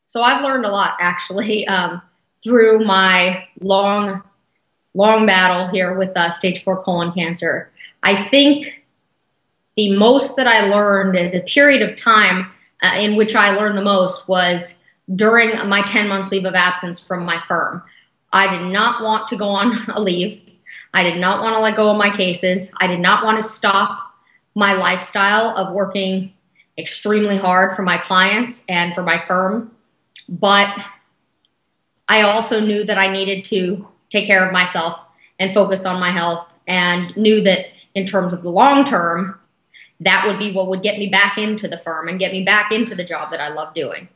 So I've learned a lot actually through my long battle here with stage 4 colon cancer. I think the most that I learned, the period of time in which I learned the most was during my 10-month leave of absence from my firm. I did not want to go on a leave. I did not want to let go of my cases. I did not want to stop my lifestyle of working extremely hard for my clients and for my firm. But I also knew that I needed to take care of myself and focus on my health, and knew that in terms of the long term, that would be what would get me back into the firm and get me back into the job that I love doing.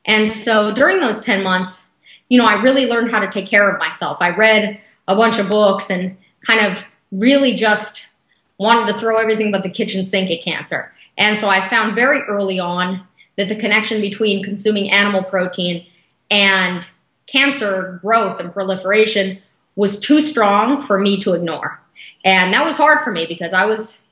And so during those 10 months, I really learned how to take care of myself. I read a bunch of books and kind of really just wanted to throw everything but the kitchen sink at cancer. And so I found very early on that the connection between consuming animal protein and cancer growth and proliferation was too strong for me to ignore. And that was hard for me because I was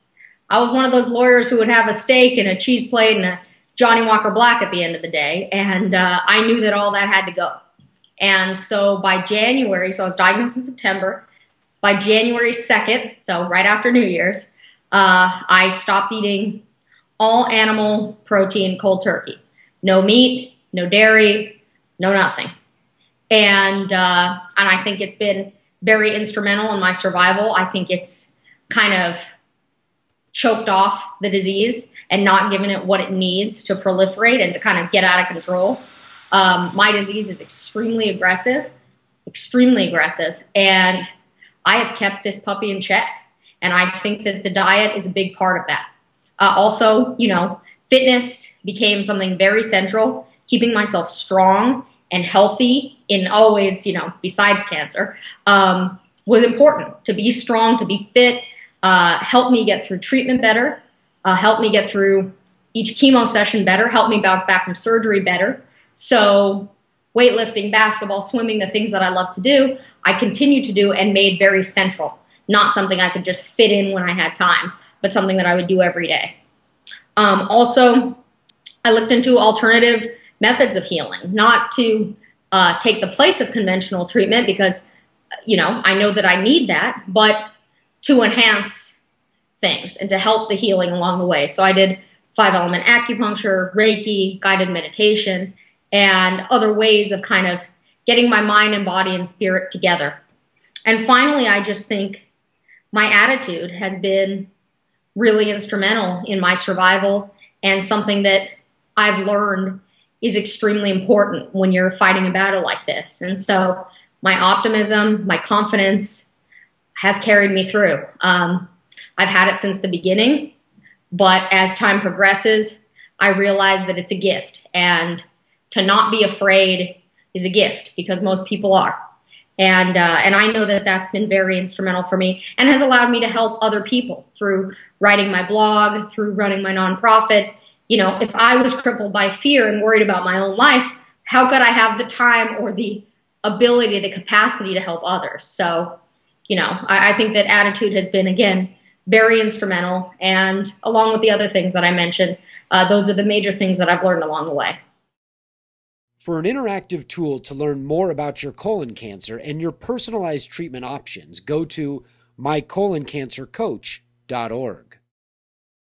one of those lawyers who would have a steak and a cheese plate and a Johnny Walker Black at the end of the day. And I knew that all that had to go. And so by January, so I was diagnosed in September, by January 2nd, so right after New Year's, I stopped eating all animal protein cold turkey. No meat, no dairy, no nothing. And I think it's been very instrumental in my survival. I think it's kind of choked off the disease and not given it what it needs to proliferate and to kind of get out of control. My disease is extremely aggressive, and I have kept this puppy in check. And I think that the diet is a big part of that. Also, fitness became something very central, keeping myself strong and healthy in always, besides cancer, was important. To be strong, to be fit, helped me get through treatment better, helped me get through each chemo session better, helped me bounce back from surgery better. So weightlifting, basketball, swimming, the things that I love to do, I continue to do and made very central. Not something I could just fit in when I had time, but something that I would do every day. Also, I looked into alternative methods of healing, not to take the place of conventional treatment because, I know that I need that, but to enhance things and to help the healing along the way. So I did 5-element acupuncture, Reiki, guided meditation, and other ways of kind of getting my mind and body and spirit together. And finally, I just think my attitude has been really instrumental in my survival and something that I've learned is extremely important when you're fighting a battle like this. And so my optimism, my confidence has carried me through. I've had it since the beginning, but as time progresses, I realize that it's a gift. And to not be afraid is a gift because most people are. And I know that that's been very instrumental for me and has allowed me to help other people through writing my blog, through running my nonprofit. If I was crippled by fear and worried about my own life, how could I have the time or the ability, the capacity to help others? So, I think that attitude has been, again, very instrumental. And along with the other things that I mentioned, those are the major things that I've learned along the way. For an interactive tool to learn more about your colon cancer and your personalized treatment options, go to mycoloncancercoach.org.